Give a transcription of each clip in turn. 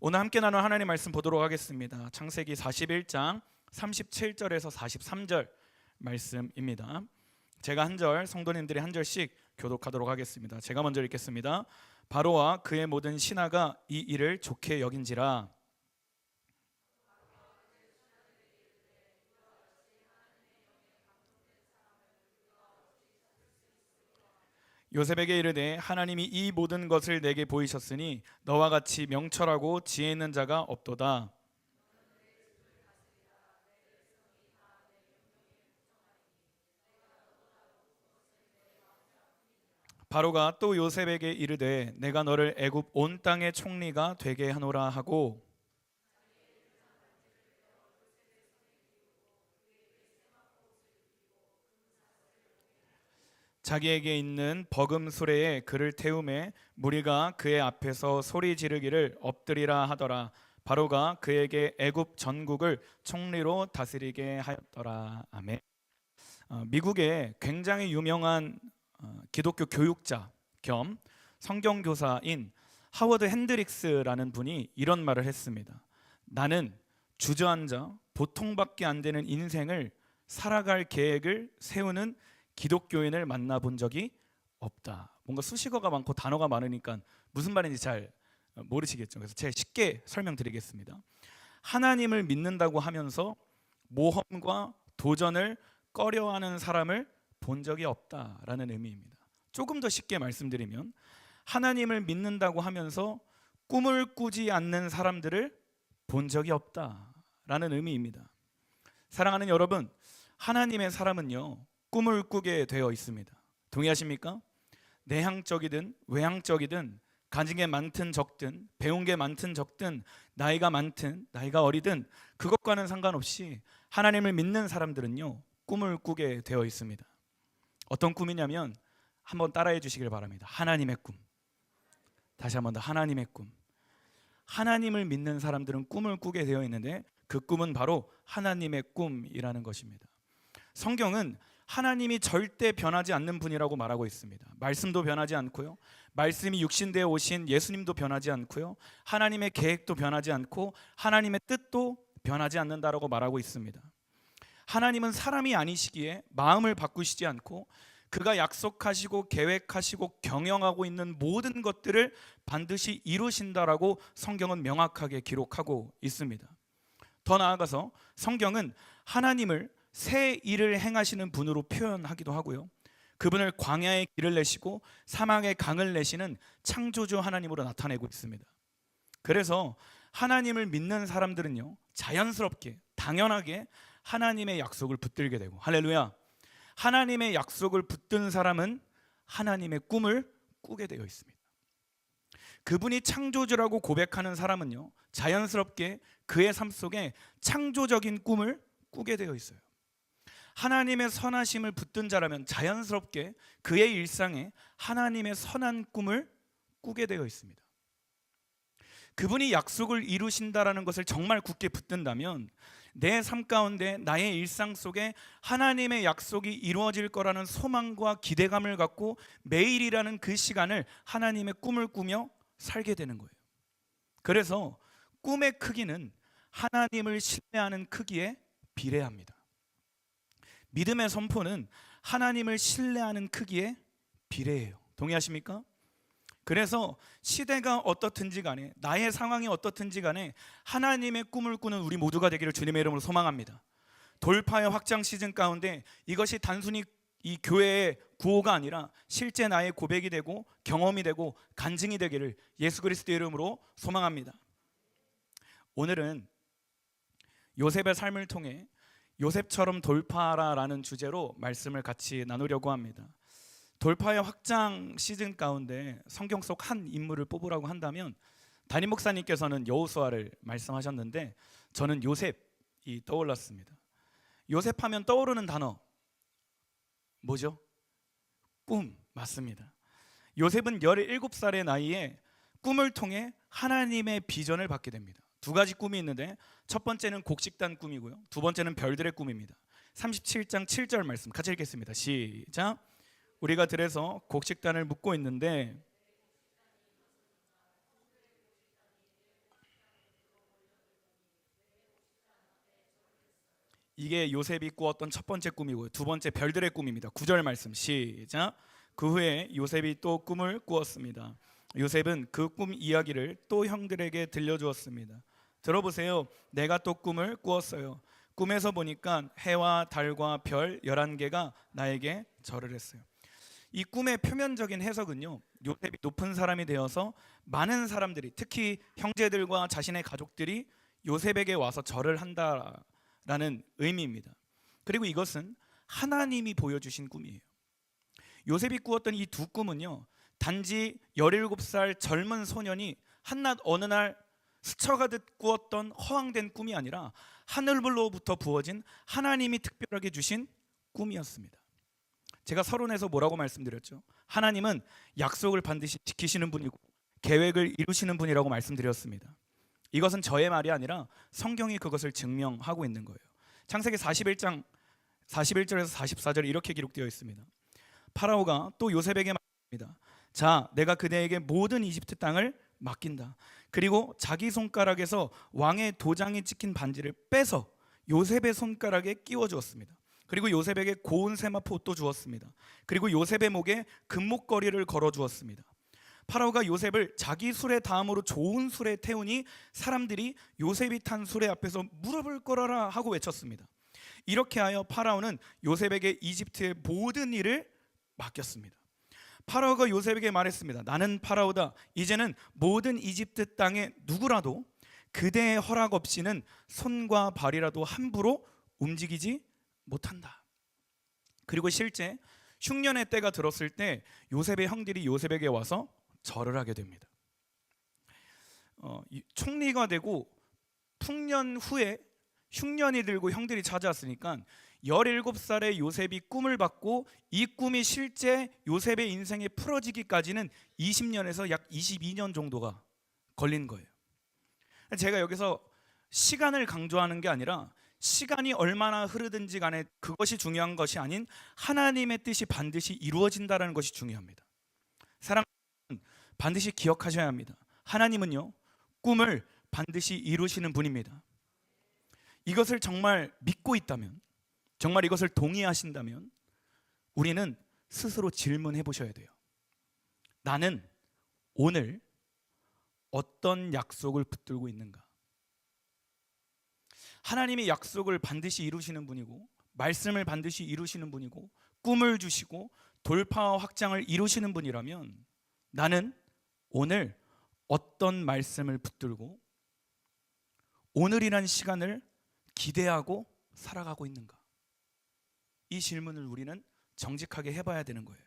오늘 함께 나눌 하나님 말씀 보도록 하겠습니다. 창세기 41장 37절에서 43절 말씀입니다. 제가 한 절, 성도님들이 한 절씩 교독하도록 하겠습니다. 제가 먼저 읽겠습니다. 바로와 그의 모든 신하가 이 일을 좋게 여긴지라. 요셉에게 이르되 하나님이 이 모든 것을 내게 보이셨으니 너와 같이 명철하고 지혜 있는 자가 없도다. 바로가 또 요셉에게 이르되 내가 너를 애굽 온 땅의 총리가 되게 하노라 하고, 자기에게 있는 버금 수레에 그를 태우매 무리가 그의 앞에서 소리 지르기를 엎드리라 하더라. 바로가 그에게 애굽 전국을 총리로 다스리게 하였더라. 아멘. 미국의 굉장히 유명한 기독교 교육자 겸 성경교사인 하워드 핸드릭스라는 분이 이런 말을 했습니다. 나는 주저앉아 보통밖에 안 되는 인생을 살아갈 계획을 세우는 기독교인을 만나본 적이 없다. 뭔가 수식어가 많고 단어가 많으니까 무슨 말인지 잘 모르시겠죠. 그래서 제가 쉽게 설명드리겠습니다. 하나님을 믿는다고 하면서 모험과 도전을 꺼려하는 사람을 본 적이 없다라는 의미입니다. 조금 더 쉽게 말씀드리면 하나님을 믿는다고 하면서 꿈을 꾸지 않는 사람들을 본 적이 없다라는 의미입니다. 사랑하는 여러분, 하나님의 사람은요 꿈을 꾸게 되어 있습니다. 동의하십니까? 내향적이든 외향적이든 가진 게 많든 적든 배운 게 많든 적든 나이가 많든 나이가 어리든 그것과는 상관없이 하나님을 믿는 사람들은요 꿈을 꾸게 되어 있습니다. 어떤 꿈이냐면 한번 따라해 주시길 바랍니다. 하나님의 꿈. 다시 한번 더, 하나님의 꿈. 하나님을 믿는 사람들은 꿈을 꾸게 되어 있는데 그 꿈은 바로 하나님의 꿈이라는 것입니다. 성경은 하나님이 절대 변하지 않는 분이라고 말하고 있습니다. 말씀도 변하지 않고요, 말씀이 육신되어 오신 예수님도 변하지 않고요, 하나님의 계획도 변하지 않고 하나님의 뜻도 변하지 않는다라고 말하고 있습니다. 하나님은 사람이 아니시기에 마음을 바꾸시지 않고 그가 약속하시고 계획하시고 경영하고 있는 모든 것들을 반드시 이루신다라고 성경은 명확하게 기록하고 있습니다. 더 나아가서 성경은 하나님을 새 일을 행하시는 분으로 표현하기도 하고요, 그분을 광야의 길을 내시고 사막의 강을 내시는 창조주 하나님으로 나타내고 있습니다. 그래서 하나님을 믿는 사람들은요 자연스럽게 당연하게 하나님의 약속을 붙들게 되고, 할렐루야, 하나님의 약속을 붙든 사람은 하나님의 꿈을 꾸게 되어 있습니다. 그분이 창조주라고 고백하는 사람은요 자연스럽게 그의 삶 속에 창조적인 꿈을 꾸게 되어 있어요. 하나님의 선하심을 붙든 자라면 자연스럽게 그의 일상에 하나님의 선한 꿈을 꾸게 되어 있습니다. 그분이 약속을 이루신다라는 것을 정말 굳게 붙든다면 내 삶 가운데 나의 일상 속에 하나님의 약속이 이루어질 거라는 소망과 기대감을 갖고 매일이라는 그 시간을 하나님의 꿈을 꾸며 살게 되는 거예요. 그래서 꿈의 크기는 하나님을 신뢰하는 크기에 비례합니다. 믿음의 선포는 하나님을 신뢰하는 크기에 비례해요. 동의하십니까? 그래서 시대가 어떻든지 간에 나의 상황이 어떻든지 간에 하나님의 꿈을 꾸는 우리 모두가 되기를 주님의 이름으로 소망합니다. 돌파의 확장 시즌 가운데 이것이 단순히 이 교회의 구호가 아니라 실제 나의 고백이 되고 경험이 되고 간증이 되기를 예수 그리스도의 이름으로 소망합니다. 오늘은 요셉의 삶을 통해 요셉처럼 돌파하라라는 주제로 말씀을 같이 나누려고 합니다. 돌파의 확장 시즌 가운데 성경 속 한 인물을 뽑으라고 한다면 담임 목사님께서는 여호수아를 말씀하셨는데 저는 요셉이 떠올랐습니다. 요셉하면 떠오르는 단어 뭐죠? 꿈, 맞습니다. 요셉은 17살의 나이에 꿈을 통해 하나님의 비전을 받게 됩니다. 두 가지 꿈이 있는데 첫 번째는 곡식단 꿈이고요, 두 번째는 별들의 꿈입니다. 37장 7절 말씀 같이 읽겠습니다. 시작. 우리가 들에서 곡식단을 묻고 있는데 이게 요셉이 꾸었던 첫 번째 꿈이고요. 두 번째 별들의 꿈입니다. 9절 말씀 시작. 그 후에 요셉이 또 꿈을 꾸었습니다. 요셉은 그 꿈 이야기를 또 형들에게 들려주었습니다. 들어보세요. 내가 또 꿈을 꾸었어요. 꿈에서 보니까 해와 달과 별 11개가 나에게 절을 했어요. 이 꿈의 표면적인 해석은요, 요셉이 높은 사람이 되어서 많은 사람들이, 특히 형제들과 자신의 가족들이 요셉에게 와서 절을 한다라는 의미입니다. 그리고 이것은 하나님이 보여주신 꿈이에요. 요셉이 꾸었던 이 두 꿈은요, 단지 17살 젊은 소년이 한낮 어느 날 스쳐가듯 꾸었던 허황된 꿈이 아니라 하늘로부터 부어진 하나님이 특별하게 주신 꿈이었습니다. 제가 서론에서 뭐라고 말씀드렸죠? 하나님은 약속을 반드시 지키시는 분이고 계획을 이루시는 분이라고 말씀드렸습니다. 이것은 저의 말이 아니라 성경이 그것을 증명하고 있는 거예요. 창세기 41장 41절에서 44절 이렇게 기록되어 있습니다. 파라오가 또 요셉에게 말합니다. 자, 내가 그대에게 모든 이집트 땅을 맡긴다. 그리고 자기 손가락에서 왕의 도장이 찍힌 반지를 빼서 요셉의 손가락에 끼워 주었습니다. 그리고 요셉에게 고운 세마포 옷도 주었습니다. 그리고 요셉의 목에 금목걸이를 걸어 주었습니다. 파라오가 요셉을 자기 수레 다음으로 좋은 수레에 태우니 사람들이 요셉이 탄 수레 앞에서 무릎을 꿇어라 하고 외쳤습니다. 이렇게 하여 파라오는 요셉에게 이집트의 모든 일을 맡겼습니다. 파라오가 요셉에게 말했습니다. 나는 파라오다. 이제는 모든 이집트 땅에 누구라도 그대의 허락 없이는 손과 발이라도 함부로 움직이지 못한다. 그리고 실제 흉년의 때가 들었을 때 요셉의 형들이 요셉에게 와서 절을 하게 됩니다. 총리가 되고 풍년 후에 흉년이 들고 형들이 찾아왔으니까 17살의 요셉이 꿈을 받고 이 꿈이 실제 요셉의 인생에 풀어지기까지는 20년에서 약 22년 정도가 걸린 거예요. 제가 여기서 시간을 강조하는 게 아니라 시간이 얼마나 흐르든지 간에 그것이 중요한 것이 아닌 하나님의 뜻이 반드시 이루어진다는 것이 중요합니다. 사랑하는 여러분, 반드시 기억하셔야 합니다. 하나님은요, 꿈을 반드시 이루시는 분입니다. 이것을 정말 믿고 있다면, 정말 이것을 동의하신다면 우리는 스스로 질문해 보셔야 돼요. 나는 오늘 어떤 약속을 붙들고 있는가? 하나님이 약속을 반드시 이루시는 분이고 말씀을 반드시 이루시는 분이고 꿈을 주시고 돌파와 확장을 이루시는 분이라면 나는 오늘 어떤 말씀을 붙들고 오늘이란 시간을 기대하고 살아가고 있는가? 이 질문을 우리는 정직하게 해봐야 되는 거예요.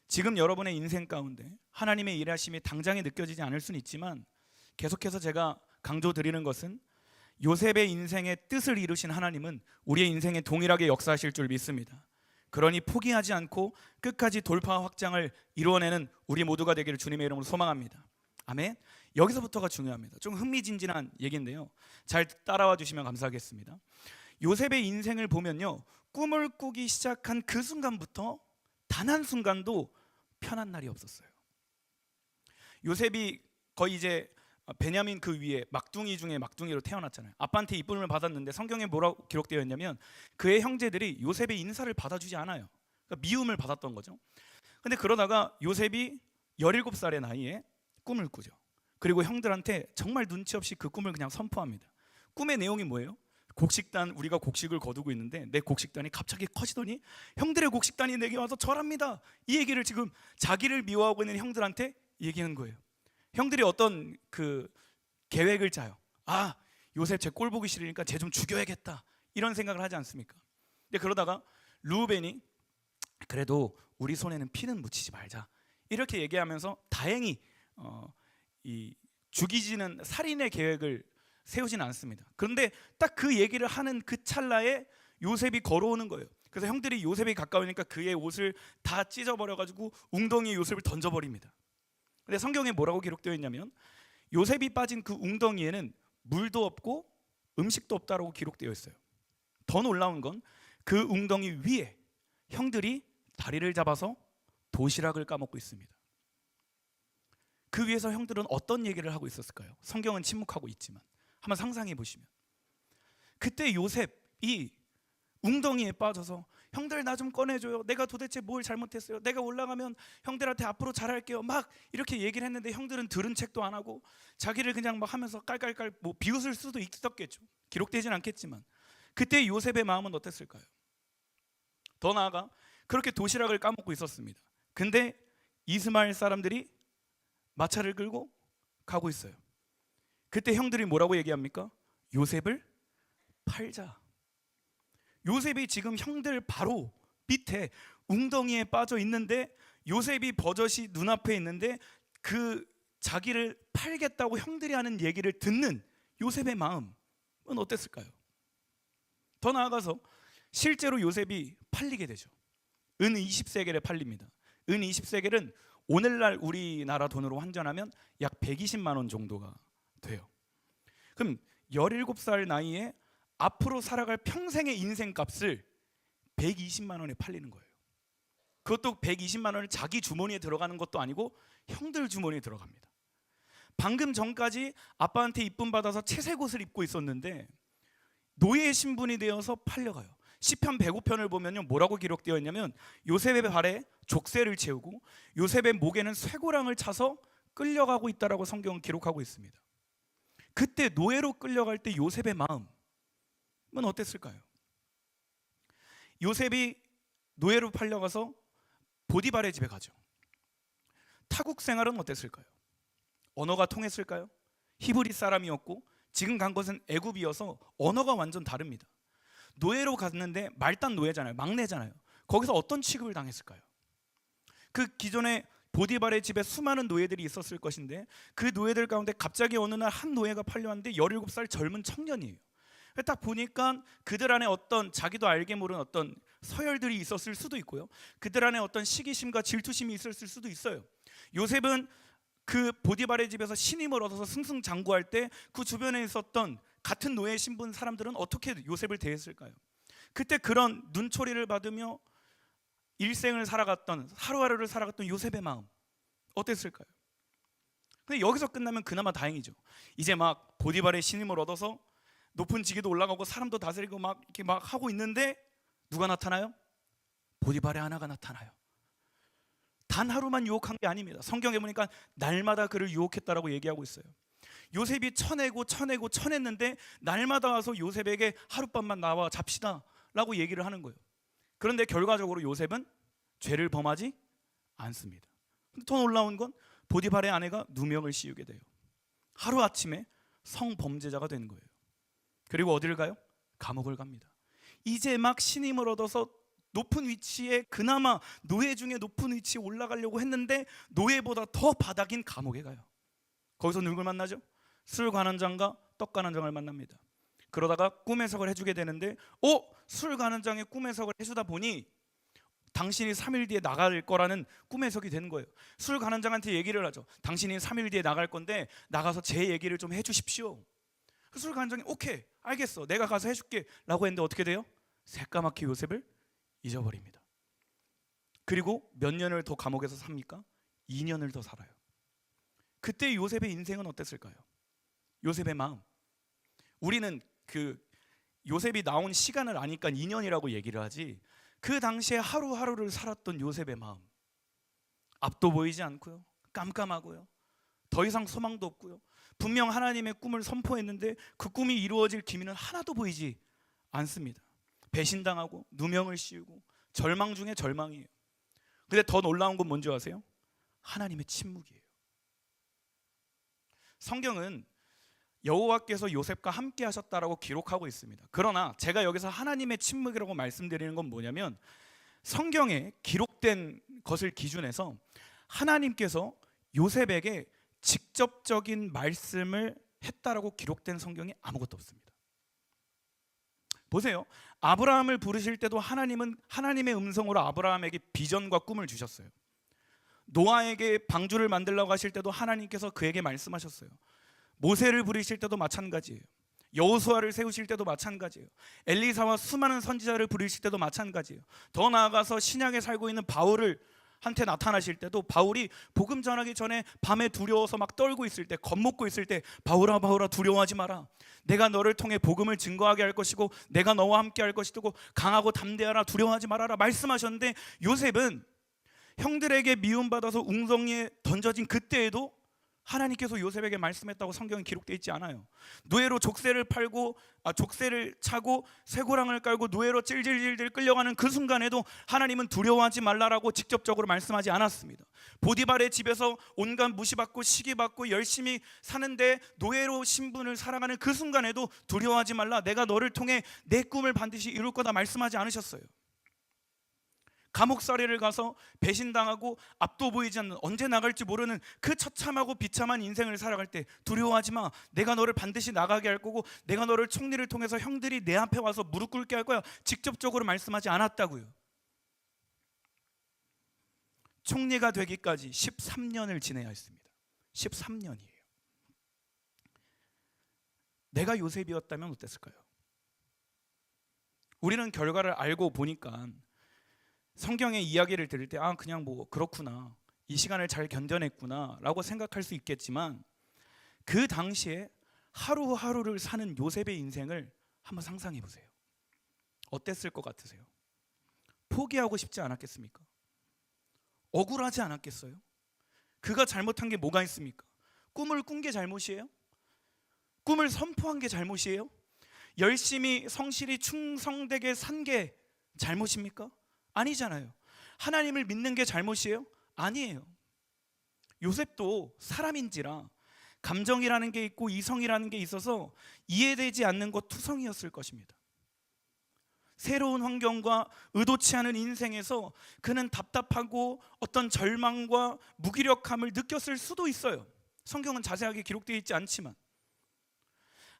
지금 여러분의 인생 가운데 하나님의 일하심이 당장에 느껴지지 않을 수는 있지만 계속해서 제가 강조드리는 것은 요셉의 인생의 뜻을 이루신 하나님은 우리의 인생에 동일하게 역사하실 줄 믿습니다. 그러니 포기하지 않고 끝까지 돌파와 확장을 이루어내는 우리 모두가 되기를 주님의 이름으로 소망합니다. 아멘. 여기서부터가 중요합니다. 좀 흥미진진한 얘기인데요, 잘 따라와 주시면 감사하겠습니다. 요셉의 인생을 보면요, 꿈을 꾸기 시작한 그 순간부터 단 한순간도 편한 날이 없었어요. 요셉이 거의 이제 베냐민 그 위에 막둥이 중에 막둥이로 태어났잖아요. 아빠한테 이쁨을 받았는데 성경에 뭐라고 기록되어 있냐면 그의 형제들이 요셉의 인사를 받아주지 않아요. 그러니까 미움을 받았던 거죠. 근데 그러다가 요셉이 17살의 나이에 꿈을 꾸죠. 그리고 형들한테 정말 눈치 없이 그 꿈을 그냥 선포합니다. 꿈의 내용이 뭐예요? 곡식단, 우리가 곡식을 거두고 있는데 내 곡식단이 갑자기 커지더니 형들의 곡식단이 내게 와서 절합니다. 이 얘기를 지금 자기를 미워하고 있는 형들한테 얘기하는 거예요. 형들이 어떤 그 계획을 짜요. 아, 요셉 제 꼴 보기 싫으니까 쟤 좀 죽여야겠다, 이런 생각을 하지 않습니까? 근데 그러다가 루벤이 그래도 우리 손에는 피는 묻히지 말자, 이렇게 얘기하면서 다행히 이 죽이지는 살인의 계획을 세우지는 않습니다. 그런데 딱 그 얘기를 하는 그 찰나에 요셉이 걸어오는 거예요. 그래서 형들이 요셉이 가까우니까 그의 옷을 다 찢어버려가지고 웅덩이에 요셉을 던져버립니다. 근데 성경에 뭐라고 기록되어 있냐면 요셉이 빠진 그 웅덩이에는 물도 없고 음식도 없다라고 기록되어 있어요. 더 놀라운 건 그 웅덩이 위에 형들이 다리를 잡아서 도시락을 까먹고 있습니다. 그 위에서 형들은 어떤 얘기를 하고 있었을까요? 성경은 침묵하고 있지만 한번 상상해 보시면 그때 요셉이 웅덩이에 빠져서 형들 나 좀 꺼내줘요. 내가 도대체 뭘 잘못했어요? 내가 올라가면 형들한테 앞으로 잘할게요. 막 이렇게 얘기를 했는데 형들은 들은 책도 안 하고 자기를 그냥 막 하면서 깔깔깔 뭐 비웃을 수도 있었겠죠. 기록되진 않겠지만 그때 요셉의 마음은 어땠을까요? 더 나아가 그렇게 도시락을 까먹고 있었습니다. 근데 이스마엘 사람들이 마차를 끌고 가고 있어요. 그때 형들이 뭐라고 얘기합니까? 요셉을 팔자. 요셉이 지금 형들 바로 밑에 웅덩이에 빠져 있는데 요셉이 버젓이 눈앞에 있는데 그 자기를 팔겠다고 형들이 하는 얘기를 듣는 요셉의 마음은 어땠을까요? 더 나아가서 실제로 요셉이 팔리게 되죠. 은 20세겔에 팔립니다. 은 20세겔은 오늘날 우리나라 돈으로 환전하면 약 120만 원 정도가 돼요. 그럼 17살 나이에 앞으로 살아갈 평생의 인생값을 120만 원에 팔리는 거예요. 그것도 120만 원을 자기 주머니에 들어가는 것도 아니고 형들 주머니에 들어갑니다. 방금 전까지 아빠한테 이쁨 받아서 채색 옷을 입고 있었는데 노예 신분이 되어서 팔려가요. 시편 105편을 보면요 뭐라고 기록되어 있냐면 요셉의 발에 족쇄를 채우고 요셉의 목에는 쇠고랑을 차서 끌려가고 있다라고 성경은 기록하고 있습니다. 그때 노예로 끌려갈 때 요셉의 마음은 어땠을까요? 요셉이 노예로 팔려가서 보디발의 집에 가죠. 타국 생활은 어땠을까요? 언어가 통했을까요? 히브리 사람이었고 지금 간 것은 애굽이어서 언어가 완전 다릅니다. 노예로 갔는데 말단 노예잖아요. 막내잖아요. 거기서 어떤 취급을 당했을까요? 그 기존에 보디발의 집에 수많은 노예들이 있었을 것인데 그 노예들 가운데 갑자기 어느 날 한 노예가 팔려왔는데 17살 젊은 청년이에요. 딱 보니까 그들 안에 어떤 자기도 알게 모르는 어떤 서열들이 있었을 수도 있고요. 그들 안에 어떤 시기심과 질투심이 있었을 수도 있어요. 요셉은 그 보디발의 집에서 신임을 얻어서 승승장구할 때 그 주변에 있었던 같은 노예 신분 사람들은 어떻게 요셉을 대했을까요? 그때 그런 눈초리를 받으며 일생을 살아갔던 하루하루를 살아갔던 요셉의 마음 어땠을까요? 근데 여기서 끝나면 그나마 다행이죠. 이제 막 보디발의 신임을 얻어서 높은 직위도 올라가고 사람도 다스리고 막 이렇게 막 하고 있는데 누가 나타나요? 보디발의 하나가 나타나요. 단 하루만 유혹한 게 아닙니다. 성경에 보니까 날마다 그를 유혹했다라고 얘기하고 있어요. 요셉이 쳐냈는데 날마다 와서 요셉에게 하룻밤만 나와 잡시다 라고 얘기를 하는 거예요. 그런데 결과적으로 요셉은 죄를 범하지 않습니다. 근데 더 놀라운 건 보디발의 아내가 누명을 씌우게 돼요. 하루아침에 성범죄자가 되는 거예요. 그리고 어디를 가요? 감옥을 갑니다. 이제 막 신임을 얻어서 높은 위치에 그나마 노예 중에 높은 위치에 올라가려고 했는데 노예보다 더 바닥인 감옥에 가요. 거기서 누굴 만나죠? 술 관원장과 떡 관원장을 만납니다. 그러다가 꿈의 석을 해주게 되는데 술 관원장의 꿈의 석을 해주다 보니 당신이 3일 뒤에 나갈 거라는 꿈의 석이 되는 거예요. 술 관원장한테 얘기를 하죠. 당신이 3일 뒤에 나갈 건데 나가서 제 얘기를 좀 해주십시오. 술 관원장이 오케이 알겠어 내가 가서 해줄게 라고 했는데 어떻게 돼요? 새까맣게 요셉을 잊어버립니다. 그리고 몇 년을 더 감옥에서 삽니까? 2년을 더 살아요. 그때 요셉의 인생은 어땠을까요? 요셉의 마음. 우리는 그 요셉이 나온 시간을 아니까 2년이라고 얘기를 하지 그 당시에 하루하루를 살았던 요셉의 마음. 앞도 보이지 않고요. 깜깜하고요. 더 이상 소망도 없고요. 분명 하나님의 꿈을 선포했는데 그 꿈이 이루어질 기미는 하나도 보이지 않습니다. 배신당하고 누명을 씌우고 절망 중에 절망이에요. 근데 더 놀라운 건 뭔지 아세요? 하나님의 침묵이에요. 성경은 여호와께서 요셉과 함께 하셨다라고 기록하고 있습니다. 그러나 제가 여기서 하나님의 침묵이라고 말씀드리는 건 뭐냐면 성경에 기록된 것을 기준해서 하나님께서 요셉에게 직접적인 말씀을 했다라고 기록된 성경이 아무것도 없습니다. 보세요. 아브라함을 부르실 때도 하나님은 하나님의 음성으로 아브라함에게 비전과 꿈을 주셨어요. 노아에게 방주를 만들려고 하실 때도 하나님께서 그에게 말씀하셨어요. 모세를 부르실 때도 마찬가지예요. 여호수아를 세우실 때도 마찬가지예요. 엘리사와 수많은 선지자를 부르실 때도 마찬가지예요. 더 나아가서 신약에 살고 있는 바울을 한테 나타나실 때도 바울이 복음 전하기 전에 밤에 두려워서 막 떨고 있을 때, 겁먹고 있을 때, 바울아 바울아 두려워하지 마라. 내가 너를 통해 복음을 증거하게 할 것이고 내가 너와 함께 할 것이고 강하고 담대하라, 두려워하지 말아라 말씀하셨는데, 요셉은 형들에게 미움받아서 웅성리에 던져진 그때에도 하나님께서 요셉에게 말씀했다고 성경에 기록되어 있지 않아요. 노예로 족쇄를 차고 쇠고랑을 깔고 노예로 찔찔찔찔 끌려가는 그 순간에도 하나님은 두려워하지 말라라고 직접적으로 말씀하지 않았습니다. 보디발의 집에서 온갖 무시받고 시기받고 열심히 사는데 노예로 신분을 살아가는 그 순간에도 두려워하지 말라, 내가 너를 통해 내 꿈을 반드시 이룰 거다 말씀하지 않으셨어요. 감옥살이를 가서 배신당하고 앞도 보이지 않는, 언제 나갈지 모르는 그 처참하고 비참한 인생을 살아갈 때 두려워하지 마, 내가 너를 반드시 나가게 할 거고 내가 너를 총리를 통해서 형들이 내 앞에 와서 무릎 꿇게 할 거야, 직접적으로 말씀하지 않았다고요. 총리가 되기까지 13년을 지내야 했습니다. 13년이에요. 내가 요셉이었다면 어땠을까요? 우리는 결과를 알고 보니까 성경의 이야기를 들을 때 그냥 뭐 그렇구나, 이 시간을 잘 견뎌냈구나 라고 생각할 수 있겠지만, 그 당시에 하루하루를 사는 요셉의 인생을 한번 상상해 보세요. 어땠을 것 같으세요? 포기하고 싶지 않았겠습니까? 억울하지 않았겠어요? 그가 잘못한 게 뭐가 있습니까? 꿈을 꾼 게 잘못이에요? 꿈을 선포한 게 잘못이에요? 열심히 성실히 충성되게 산 게 잘못입니까? 아니잖아요. 하나님을 믿는 게 잘못이에요? 아니에요. 요셉도 사람인지라 감정이라는 게 있고 이성이라는 게 있어서 이해되지 않는 것 투성이었을 것입니다. 새로운 환경과 의도치 않은 인생에서 그는 답답하고 어떤 절망과 무기력함을 느꼈을 수도 있어요. 성경은 자세하게 기록되어 있지 않지만,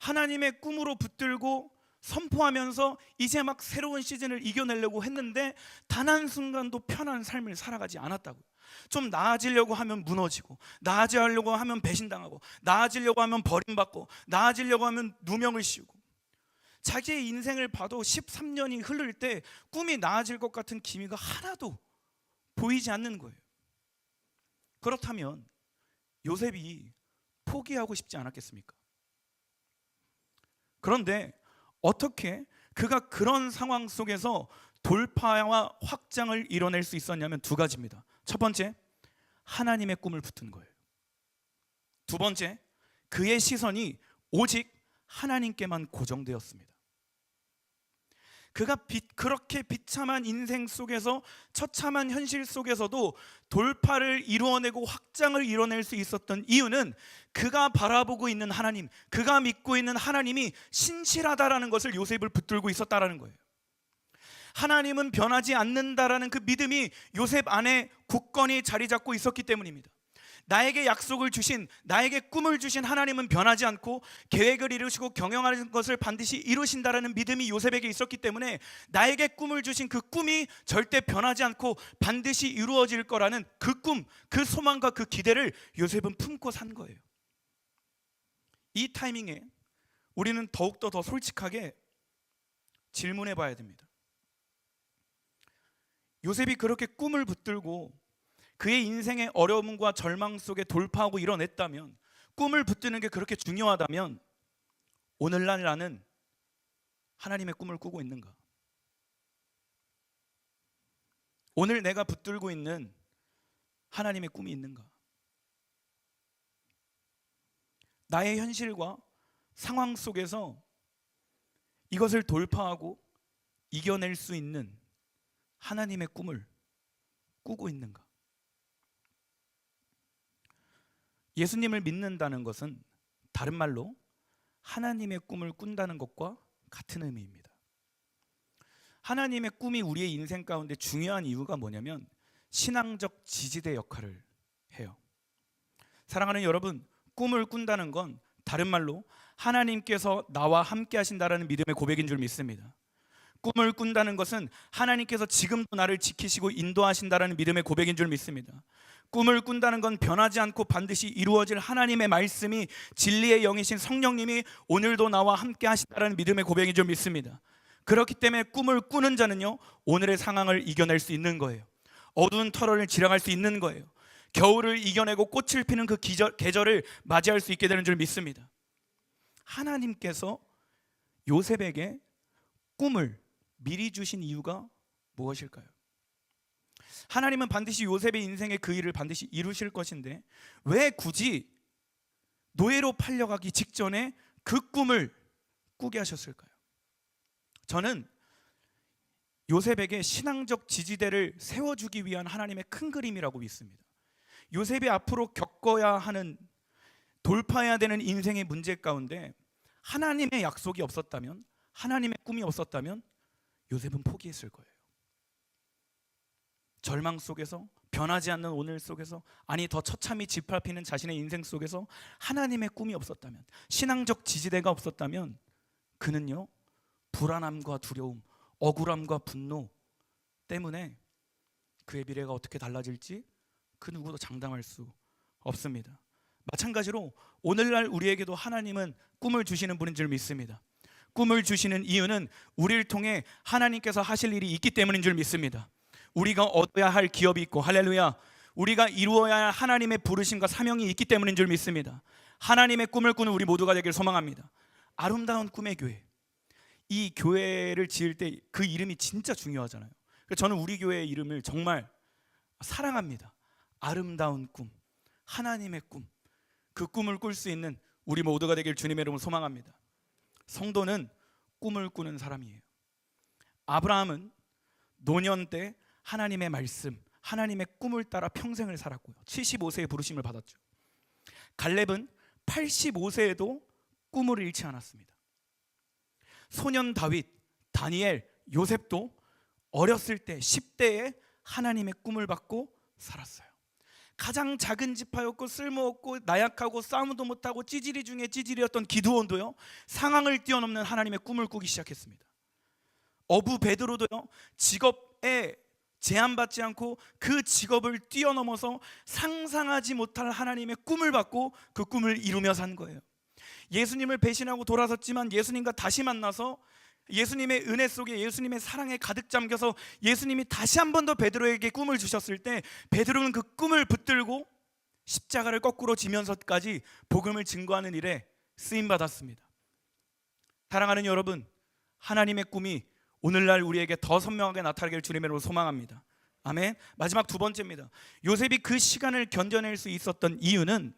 하나님의 꿈으로 붙들고 선포하면서 이제 막 새로운 시즌을 이겨내려고 했는데 단 한순간도 편한 삶을 살아가지 않았다고요. 좀 나아지려고 하면 무너지고, 나아지려고 하면 배신당하고, 나아지려고 하면 버림받고, 나아지려고 하면 누명을 씌우고, 자기의 인생을 봐도 13년이 흐를 때 꿈이 나아질 것 같은 기미가 하나도 보이지 않는 거예요. 그렇다면 요셉이 포기하고 싶지 않았겠습니까? 그런데 어떻게 그가 그런 상황 속에서 돌파와 확장을 이뤄낼 수 있었냐면 두 가지입니다. 첫 번째, 하나님의 꿈을 붙은 거예요. 두 번째, 그의 시선이 오직 하나님께만 고정되었습니다. 그가 그렇게 비참한 인생 속에서, 처참한 현실 속에서도 돌파를 이루어내고 확장을 이뤄낼 수 있었던 이유는 그가 바라보고 있는 하나님, 그가 믿고 있는 하나님이 신실하다라는 것을 요셉을 붙들고 있었다라는 거예요. 하나님은 변하지 않는다라는 그 믿음이 요셉 안에 굳건히 자리 잡고 있었기 때문입니다. 나에게 약속을 주신, 나에게 꿈을 주신 하나님은 변하지 않고 계획을 이루시고 경영하는 것을 반드시 이루신다라는 믿음이 요셉에게 있었기 때문에 나에게 꿈을 주신 그 꿈이 절대 변하지 않고 반드시 이루어질 거라는 그 꿈, 그 소망과 그 기대를 요셉은 품고 산 거예요. 이 타이밍에 우리는 더욱더 더 솔직하게 질문해 봐야 됩니다. 요셉이 그렇게 꿈을 붙들고 그의 인생의 어려움과 절망 속에 돌파하고 이뤄냈다면, 꿈을 붙드는 게 그렇게 중요하다면, 오늘날 나는 하나님의 꿈을 꾸고 있는가? 오늘 내가 붙들고 있는 하나님의 꿈이 있는가? 나의 현실과 상황 속에서 이것을 돌파하고 이겨낼 수 있는 하나님의 꿈을 꾸고 있는가? 예수님을 믿는다는 것은 다른 말로 하나님의 꿈을 꾼다는 것과 같은 의미입니다. 하나님의 꿈이 우리의 인생 가운데 중요한 이유가 뭐냐면 신앙적 지지대 역할을 해요. 사랑하는 여러분, 꿈을 꾼다는 건 다른 말로 하나님께서 나와 함께 하신다라는 믿음의 고백인 줄 믿습니다. 꿈을 꾼다는 것은 하나님께서 지금도 나를 지키시고 인도하신다라는 믿음의 고백인 줄 믿습니다. 꿈을 꾼다는 건 변하지 않고 반드시 이루어질 하나님의 말씀이, 진리의 영이신 성령님이 오늘도 나와 함께 하신다라는 믿음의 고백인 줄 믿습니다. 그렇기 때문에 꿈을 꾸는 자는요, 오늘의 상황을 이겨낼 수 있는 거예요. 어두운 터널을 지나갈 수 있는 거예요. 겨울을 이겨내고 꽃을 피는 그 계절을 맞이할 수 있게 되는 줄 믿습니다. 하나님께서 요셉에게 꿈을 미리 주신 이유가 무엇일까요? 하나님은 반드시 요셉의 인생의 그 일을 반드시 이루실 것인데 왜 굳이 노예로 팔려가기 직전에 그 꿈을 꾸게 하셨을까요? 저는 요셉에게 신앙적 지지대를 세워주기 위한 하나님의 큰 그림이라고 믿습니다. 요셉이 앞으로 겪어야 하는, 돌파해야 되는 인생의 문제 가운데 하나님의 약속이 없었다면, 하나님의 꿈이 없었다면 요셉은 포기했을 거예요. 절망 속에서, 변하지 않는 오늘 속에서, 아니 더 처참히 짓밟히는 자신의 인생 속에서 하나님의 꿈이 없었다면, 신앙적 지지대가 없었다면 그는요, 불안함과 두려움, 억울함과 분노 때문에 그의 미래가 어떻게 달라질지 그 누구도 장담할 수 없습니다. 마찬가지로 오늘날 우리에게도 하나님은 꿈을 주시는 분인 줄 믿습니다. 꿈을 주시는 이유는 우리를 통해 하나님께서 하실 일이 있기 때문인 줄 믿습니다. 우리가 얻어야 할 기업이 있고, 할렐루야, 우리가 이루어야 할 하나님의 부르심과 사명이 있기 때문인 줄 믿습니다. 하나님의 꿈을 꾸는 우리 모두가 되길 소망합니다. 아름다운 꿈의 교회, 이 교회를 지을 때 그 이름이 진짜 중요하잖아요. 저는 우리 교회의 이름을 정말 사랑합니다. 아름다운 꿈, 하나님의 꿈, 그 꿈을 꿀 수 있는 우리 모두가 되길 주님의 이름으로 소망합니다. 성도는 꿈을 꾸는 사람이에요. 아브라함은 노년 때 하나님의 말씀, 하나님의 꿈을 따라 평생을 살았고요, 75세의 부르심을 받았죠. 갈렙은 85세에도 꿈을 잃지 않았습니다. 소년 다윗, 다니엘, 요셉도 어렸을 때 10대에 하나님의 꿈을 받고 살았어요. 가장 작은 지파였고 쓸모없고 나약하고 싸움도 못하고 찌질이 중에 찌질이었던 기드온도요, 상황을 뛰어넘는 하나님의 꿈을 꾸기 시작했습니다. 어부 베드로도요, 직업에 제한받지 않고 그 직업을 뛰어넘어서 상상하지 못할 하나님의 꿈을 받고 그 꿈을 이루며 산 거예요. 예수님을 배신하고 돌아섰지만 예수님과 다시 만나서 예수님의 은혜 속에, 예수님의 사랑에 가득 잠겨서 예수님이 다시 한 번 더 베드로에게 꿈을 주셨을 때 베드로는 그 꿈을 붙들고 십자가를 거꾸로 지면서까지 복음을 증거하는 일에 쓰임받았습니다. 사랑하는 여러분, 하나님의 꿈이 오늘날 우리에게 더 선명하게 나타나기를 주님의 이름으로 소망합니다. 아멘. 마지막 두 번째입니다. 요셉이 그 시간을 견뎌낼 수 있었던 이유는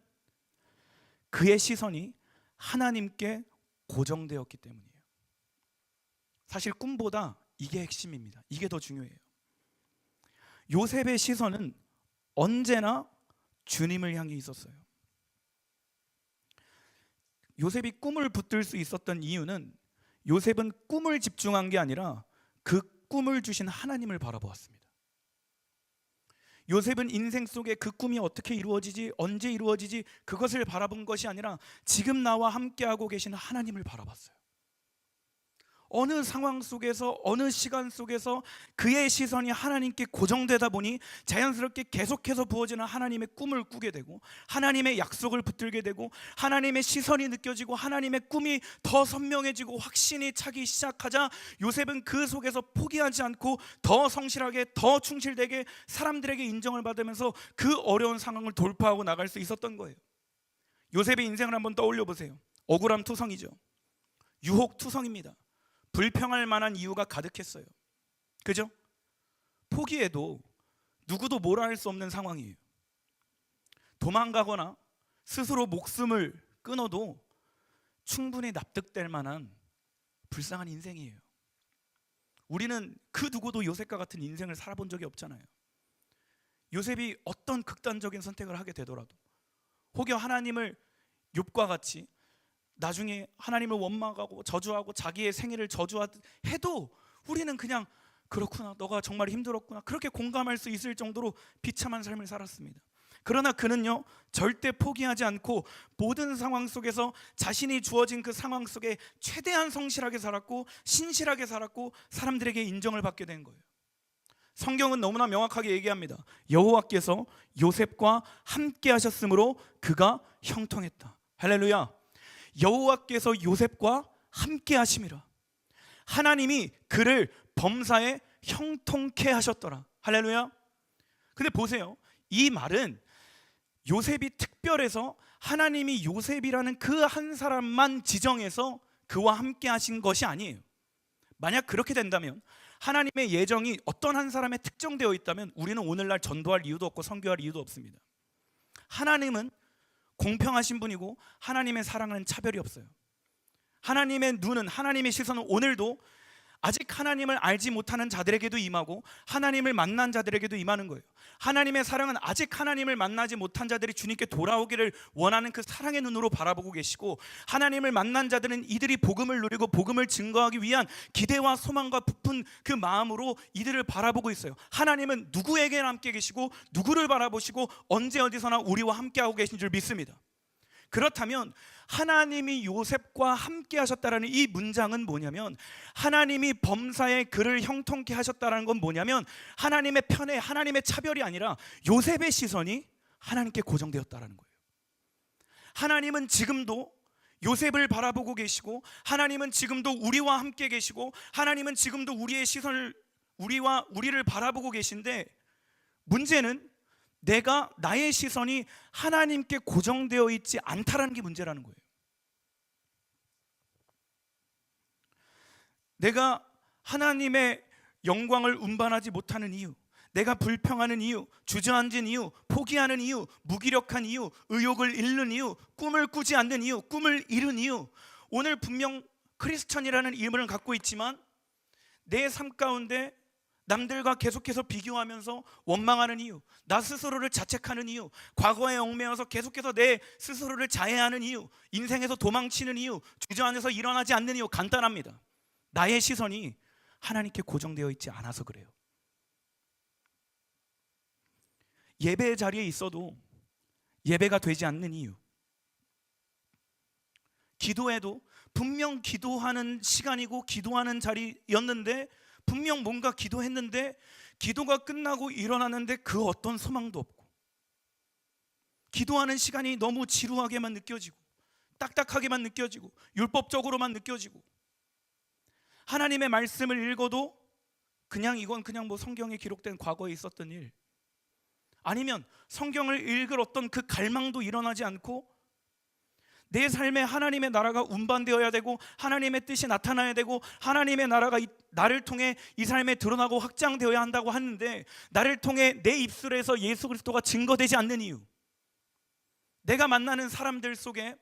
그의 시선이 하나님께 고정되었기 때문이에요. 사실 꿈보다 이게 핵심입니다. 이게 더 중요해요. 요셉의 시선은 언제나 주님을 향해 있었어요. 요셉이 꿈을 붙들 수 있었던 이유는 요셉은 꿈을 집중한 게 아니라 그 꿈을 주신 하나님을 바라보았습니다. 요셉은 인생 속에 그 꿈이 어떻게 이루어지지, 언제 이루어지지, 그것을 바라본 것이 아니라 지금 나와 함께하고 계신 하나님을 바라봤어요. 어느 상황 속에서, 어느 시간 속에서 그의 시선이 하나님께 고정되다 보니 자연스럽게 계속해서 부어지는 하나님의 꿈을 꾸게 되고, 하나님의 약속을 붙들게 되고, 하나님의 시선이 느껴지고 하나님의 꿈이 더 선명해지고 확신이 차기 시작하자 요셉은 그 속에서 포기하지 않고 더 성실하게, 더 충실되게 사람들에게 인정을 받으면서 그 어려운 상황을 돌파하고 나갈 수 있었던 거예요. 요셉의 인생을 한번 떠올려 보세요. 억울함 투성이죠. 유혹 투성입니다. 불평할 만한 이유가 가득했어요. 그죠? 포기해도 누구도 뭐라 할 수 없는 상황이에요. 도망가거나 스스로 목숨을 끊어도 충분히 납득될 만한 불쌍한 인생이에요. 우리는 그 누구도 요셉과 같은 인생을 살아본 적이 없잖아요. 요셉이 어떤 극단적인 선택을 하게 되더라도, 혹여 하나님을 욥과 같이 나중에 하나님을 원망하고 저주하고 자기의 생애를 저주해도 우리는 그냥 그렇구나, 너가 정말 힘들었구나, 그렇게 공감할 수 있을 정도로 비참한 삶을 살았습니다. 그러나 그는요, 절대 포기하지 않고 모든 상황 속에서 자신이 주어진 그 상황 속에 최대한 성실하게 살았고 신실하게 살았고 사람들에게 인정을 받게 된 거예요. 성경은 너무나 명확하게 얘기합니다. 여호와께서 요셉과 함께 하셨으므로 그가 형통했다. 할렐루야. 여호와께서 요셉과 함께 하심이라. 하나님이 그를 범사에 형통케 하셨더라. 할렐루야. 근데 보세요, 이 말은 요셉이 특별해서 하나님이 요셉이라는 그 한 사람만 지정해서 그와 함께 하신 것이 아니에요. 만약 그렇게 된다면, 하나님의 예정이 어떤 한 사람에 특정되어 있다면 우리는 오늘날 전도할 이유도 없고 선교할 이유도 없습니다. 하나님은 공평하신 분이고 하나님의 사랑은 차별이 없어요. 하나님의 눈은, 하나님의 시선은 오늘도 아직 하나님을 알지 못하는 자들에게도 임하고 하나님을 만난 자들에게도 임하는 거예요. 하나님의 사랑은 아직 하나님을 만나지 못한 자들이 주님께 돌아오기를 원하는 그 사랑의 눈으로 바라보고 계시고, 하나님을 만난 자들은 이들이 복음을 누리고 복음을 증거하기 위한 기대와 소망과 부푼 그 마음으로 이들을 바라보고 있어요. 하나님은 누구에게나 함께 계시고 누구를 바라보시고 언제 어디서나 우리와 함께하고 계신 줄 믿습니다. 그렇다면 하나님이 요셉과 함께 하셨다라는 이 문장은 뭐냐면, 하나님이 범사에 그를 형통케 하셨다라는 건 뭐냐면, 하나님의 편에, 하나님의 차별이 아니라 요셉의 시선이 하나님께 고정되었다라는 거예요. 하나님은 지금도 요셉을 바라보고 계시고, 하나님은 지금도 우리와 함께 계시고, 하나님은 지금도 우리의 시선을, 우리를 바라보고 계신데, 문제는 나의 시선이 하나님께 고정되어 있지 않다라는 게 문제라는 거예요. 내가 하나님의 영광을 운반하지 못하는 이유, 내가 불평하는 이유, 주저앉은 이유, 포기하는 이유, 무기력한 이유, 의욕을 잃는 이유, 꿈을 꾸지 않는 이유, 꿈을 잃은 이유, 오늘 분명 크리스천이라는 이름을 갖고 있지만 내 삶 가운데 남들과 계속해서 비교하면서 원망하는 이유, 나 스스로를 자책하는 이유, 과거에 얽매여서 계속해서 내 스스로를 자해하는 이유, 인생에서 도망치는 이유, 주저앉아서 일어나지 않는 이유, 간단합니다. 나의 시선이 하나님께 고정되어 있지 않아서 그래요. 예배 자리에 있어도 예배가 되지 않는 이유, 기도해도 분명 기도하는 시간이고 기도하는 자리였는데, 분명 뭔가 기도했는데 기도가 끝나고 일어나는데 그 어떤 소망도 없고, 기도하는 시간이 너무 지루하게만 느껴지고 딱딱하게만 느껴지고 율법적으로만 느껴지고, 하나님의 말씀을 읽어도 이건 그냥 뭐 성경에 기록된 과거에 있었던 일, 아니면 성경을 읽을 어떤 그 갈망도 일어나지 않고, 내 삶에 하나님의 나라가 운반되어야 되고 하나님의 뜻이 나타나야 되고 하나님의 나라가 나를 통해 이 삶에 드러나고 확장되어야 한다고 하는데, 나를 통해 내 입술에서 예수 그리스도가 증거되지 않는 이유, 내가 만나는 사람들 속에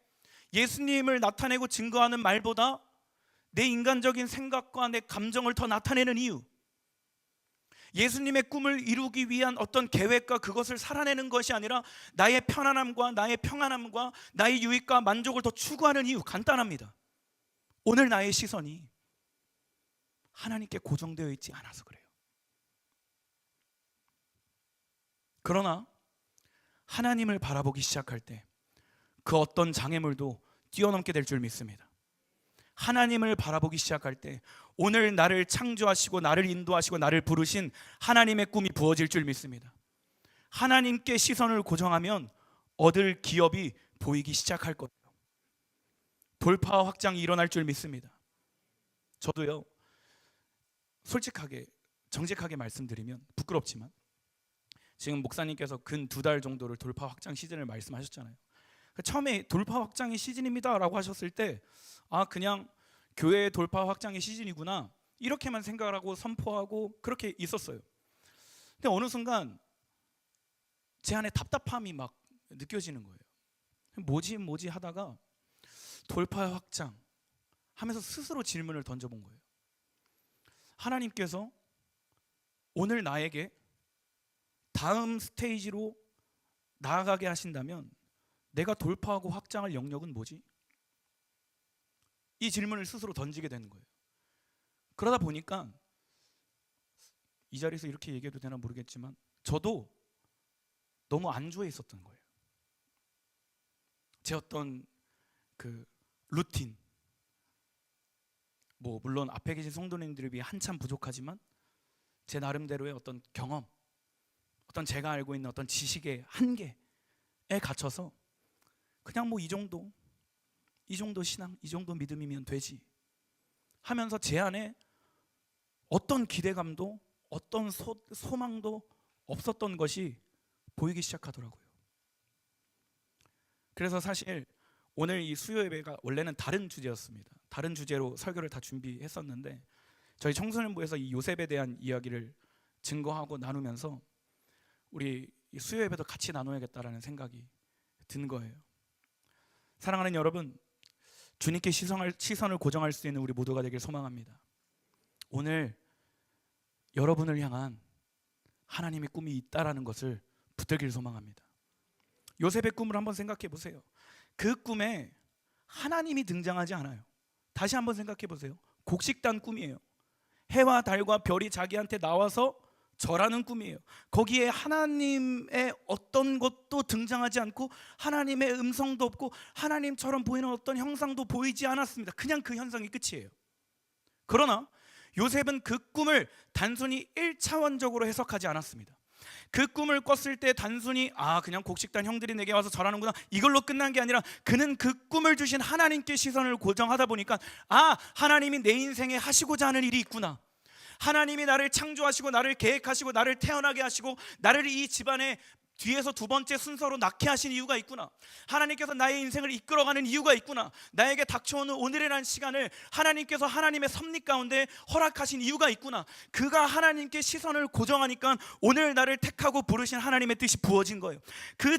예수님을 나타내고 증거하는 말보다 내 인간적인 생각과 내 감정을 더 나타내는 이유, 예수님의 꿈을 이루기 위한 어떤 계획과 그것을 살아내는 것이 아니라 나의 편안함과 나의 평안함과 나의 유익과 만족을 더 추구하는 이유, 간단합니다. 오늘 나의 시선이 하나님께 고정되어 있지 않아서 그래요. 그러나 하나님을 바라보기 시작할 때 그 어떤 장애물도 뛰어넘게 될 줄 믿습니다. 하나님을 바라보기 시작할 때 오늘 나를 창조하시고 나를 인도하시고 나를 부르신 하나님의 꿈이 부어질 줄 믿습니다. 하나님께 시선을 고정하면 얻을 기업이 보이기 시작할 거예요. 돌파와 확장이 일어날 줄 믿습니다. 저도요, 솔직하게 정직하게 말씀드리면 부끄럽지만 지금 목사님께서 근 2달 정도를 돌파 확장 시즌을 말씀하셨잖아요. 처음에 돌파 확장의 시즌입니다 라고 하셨을 때 그냥 교회의 돌파 확장의 시즌이구나 이렇게만 생각을 하고 선포하고 그렇게 있었어요. 근데 어느 순간 제 안에 답답함이 막 느껴지는 거예요. 뭐지 하다가 돌파 확장 하면서 스스로 질문을 던져본 거예요. 하나님께서 오늘 나에게 다음 스테이지로 나아가게 하신다면 내가 돌파하고 확장할 영역은 뭐지? 이 질문을 스스로 던지게 되는 거예요. 그러다 보니까 이 자리에서 이렇게 얘기해도 되나 모르겠지만 저도 너무 안주해 있었던 거예요. 제 어떤 그 루틴, 뭐 물론 앞에 계신 성도님들에 비해 한참 부족하지만 제 나름대로의 어떤 경험, 어떤 제가 알고 있는 어떤 지식의 한계에 갇혀서 그냥 뭐 이 정도 신앙, 이 정도 믿음이면 되지 하면서 제 안에 어떤 기대감도 어떤 소망도 없었던 것이 보이기 시작하더라고요. 그래서 사실 오늘 이 수요 예배가 원래는 다른 주제였습니다. 다른 주제로 설교를 다 준비했었는데 저희 청소년부에서 이 요셉에 대한 이야기를 증거하고 나누면서 우리 이 수요 예배도 같이 나눠야겠다라는 생각이 든 거예요. 사랑하는 여러분, 주님께 시선을 고정할 수 있는 우리 모두가 되길 소망합니다. 오늘 여러분을 향한 하나님의 꿈이 있다라는 것을 붙들길 소망합니다. 요셉의 꿈을 한번 생각해 보세요. 그 꿈에 하나님이 등장하지 않아요. 다시 한번 생각해 보세요. 곡식단 꿈이에요. 해와 달과 별이 자기한테 나와서 절하는 꿈이에요. 거기에 하나님의 어떤 것도 등장하지 않고 하나님의 음성도 없고 하나님처럼 보이는 어떤 형상도 보이지 않았습니다. 그냥 그 현상이 끝이에요. 그러나 요셉은 그 꿈을 단순히 1차원적으로 해석하지 않았습니다. 그 꿈을 꿨을 때 단순히 그냥 곡식단 형들이 내게 와서 절하는구나 이걸로 끝난 게 아니라 그는 그 꿈을 주신 하나님께 시선을 고정하다 보니까 하나님이 내 인생에 하시고자 하는 일이 있구나. 하나님이 나를 창조하시고 나를 계획하시고 나를 태어나게 하시고 나를 이 집안에 뒤에서 두 번째 순서로 낳게 하신 이유가 있구나. 하나님께서 나의 인생을 이끌어가는 이유가 있구나. 나에게 닥쳐오는 오늘이라는 시간을 하나님께서 하나님의 섭리 가운데 허락하신 이유가 있구나. 그가 하나님께 시선을 고정하니까 오늘 나를 택하고 부르신 하나님의 뜻이 부어진 거예요. 그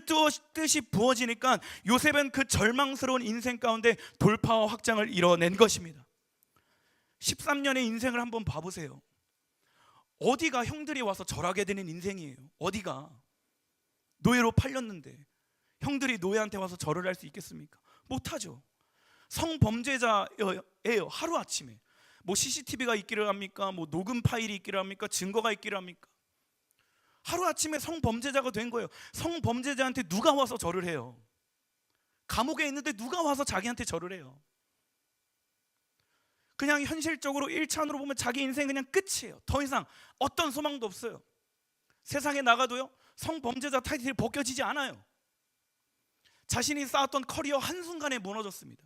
뜻이 부어지니까 요셉은 그 절망스러운 인생 가운데 돌파와 확장을 이뤄낸 것입니다. 13년의 인생을 한번 봐보세요. 어디가 형들이 와서 절하게 되는 인생이에요. 어디가 노예로 팔렸는데 형들이 노예한테 와서 절을 할 수 있겠습니까? 못하죠. 성범죄자예요. 하루아침에 CCTV가 있기를 합니까? 녹음 파일이 있기를 합니까? 증거가 있기를 합니까? 하루아침에 성범죄자가 된 거예요. 성범죄자한테 누가 와서 절을 해요? 감옥에 있는데 누가 와서 자기한테 절을 해요? 그냥 현실적으로 1차원으로 보면 자기 인생 그냥 끝이에요. 더 이상 어떤 소망도 없어요. 세상에 나가도요 성범죄자 타이틀이 벗겨지지 않아요. 자신이 쌓았던 커리어 한순간에 무너졌습니다.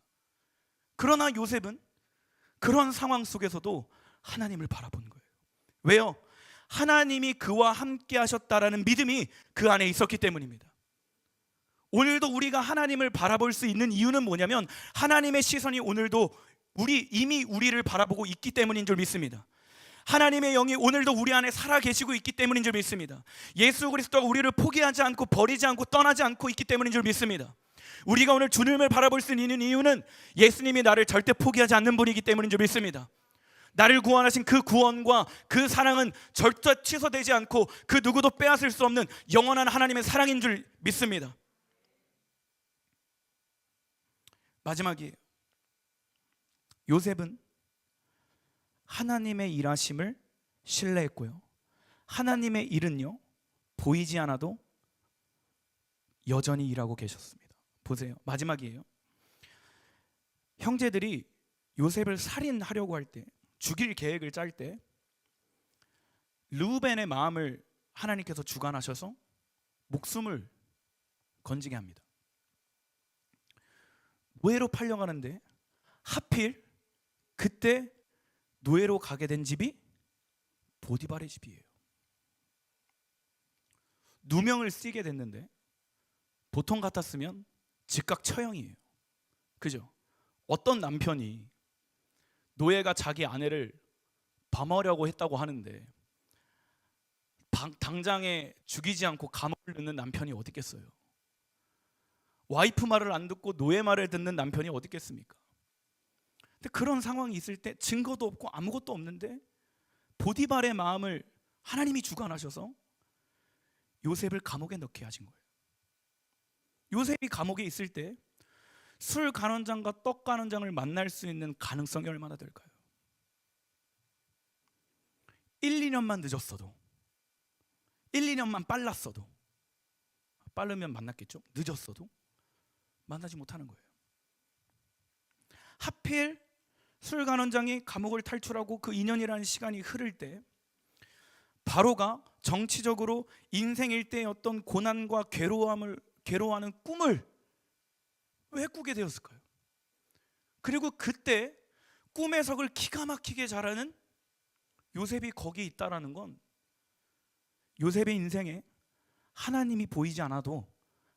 그러나 요셉은 그런 상황 속에서도 하나님을 바라본 거예요. 왜요? 하나님이 그와 함께 하셨다라는 믿음이 그 안에 있었기 때문입니다. 오늘도 우리가 하나님을 바라볼 수 있는 이유는 뭐냐면 하나님의 시선이 오늘도 이미 우리를 바라보고 있기 때문인 줄 믿습니다. 하나님의 영이 오늘도 우리 안에 살아계시고 있기 때문인 줄 믿습니다. 예수 그리스도가 우리를 포기하지 않고 버리지 않고 떠나지 않고 있기 때문인 줄 믿습니다. 우리가 오늘 주님을 바라볼 수 있는 이유는 예수님이 나를 절대 포기하지 않는 분이기 때문인 줄 믿습니다. 나를 구원하신 그 구원과 그 사랑은 절대 취소되지 않고 그 누구도 빼앗을 수 없는 영원한 하나님의 사랑인 줄 믿습니다. 마지막이에요. 요셉은 하나님의 일하심을 신뢰했고요. 하나님의 일은요 보이지 않아도 여전히 일하고 계셨습니다. 보세요. 마지막이에요. 형제들이 요셉을 살인하려고 할 때, 죽일 계획을 짤 때 르우벤의 마음을 하나님께서 주관하셔서 목숨을 건지게 합니다. 노예로 팔려가는데 하필 그때 노예로 가게 된 집이 보디발의 집이에요. 누명을 쓰게 됐는데 보통 같았으면 즉각 처형이에요. 그죠? 어떤 남편이 노예가 자기 아내를 밤하려고 했다고 하는데 당장에 죽이지 않고 감옥을 넣는 남편이 어디 있겠어요? 와이프 말을 안 듣고 노예 말을 듣는 남편이 어디 있겠습니까? 근데 그런 상황이 있을 때 증거도 없고 아무것도 없는데 보디발의 마음을 하나님이 주관하셔서 요셉을 감옥에 넣게 하신 거예요. 요셉이 감옥에 있을 때 술 간원장과 떡 간원장을 만날 수 있는 가능성이 얼마나 될까요? 1, 2년만 늦었어도 1, 2년만 빨랐어도 빠르면 만났겠죠? 늦었어도 만나지 못하는 거예요. 하필 술간원장이 감옥을 탈출하고 그 2년이라는 시간이 흐를 때 바로가 정치적으로 인생 일대의 어떤 고난과 괴로워하는 꿈을 왜 꾸게 되었을까요? 그리고 그때 꿈 해석을 기가 막히게 잘하는 요셉이 거기 있다라는 건 요셉의 인생에 하나님이 보이지 않아도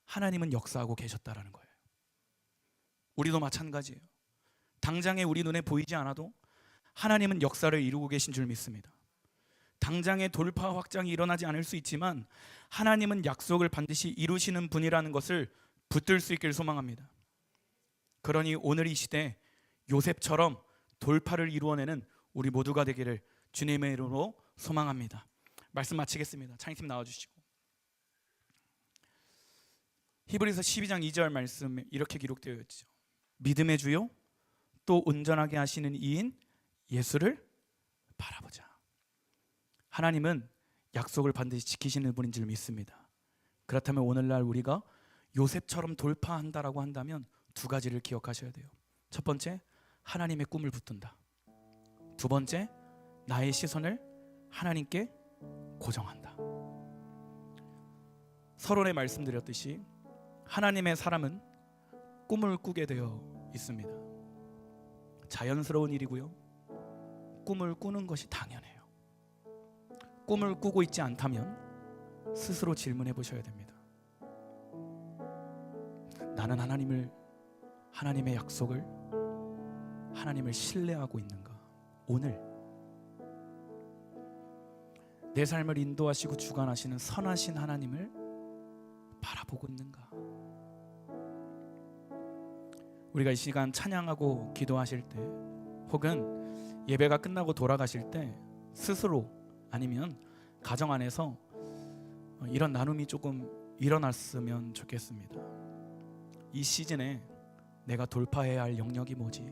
하나님은 역사하고 계셨다라는 거예요. 우리도 마찬가지예요. 당장에 우리 눈에 보이지 않아도 하나님은 역사를 이루고 계신 줄 믿습니다. 당장의 돌파 확장이 일어나지 않을 수 있지만 하나님은 약속을 반드시 이루시는 분이라는 것을 붙들 수 있기를 소망합니다. 그러니 오늘 이 시대 요셉처럼 돌파를 이루어내는 우리 모두가 되기를 주님의 이름으로 소망합니다. 말씀 마치겠습니다. 찬양팀 나와주시고. 히브리서 12장 2절 말씀에 이렇게 기록되어 있죠. 믿음의 주요 또 온전하게 하시는 이인 예수를 바라보자. 하나님은 약속을 반드시 지키시는 분인 줄 믿습니다. 그렇다면 오늘날 우리가 요셉처럼 돌파한다라고 한다면 두 가지를 기억하셔야 돼요. 첫 번째, 하나님의 꿈을 붙든다. 두 번째, 나의 시선을 하나님께 고정한다. 서론에 말씀드렸듯이 하나님의 사람은 꿈을 꾸게 되어 있습니다. 자연스러운 일이고요. 꿈을 꾸는 것이 당연해요. 꿈을 꾸고 있지 않다면 스스로 질문해 보셔야 됩니다. 나는 하나님의 약속을, 하나님을 신뢰하고 있는가? 오늘 내 삶을 인도하시고 주관하시는 선하신 하나님을 바라보고 있는가? 우리가 이 시간 찬양하고 기도하실 때, 혹은 예배가 끝나고 돌아가실 때 스스로 아니면 가정 안에서 이런 나눔이 조금 일어났으면 좋겠습니다. 이 시즌에 내가 돌파해야 할 영역이 뭐지?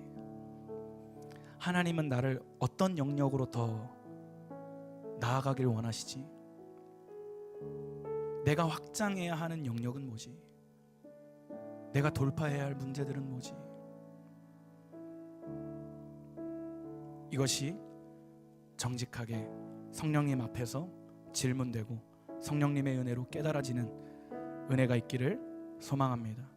하나님은 나를 어떤 영역으로 더 나아가길 원하시지? 내가 확장해야 하는 영역은 뭐지? 내가 돌파해야 할 문제들은 뭐지? 이것이 정직하게 성령님 앞에서 질문되고 성령님의 은혜로 깨달아지는 은혜가 있기를 소망합니다.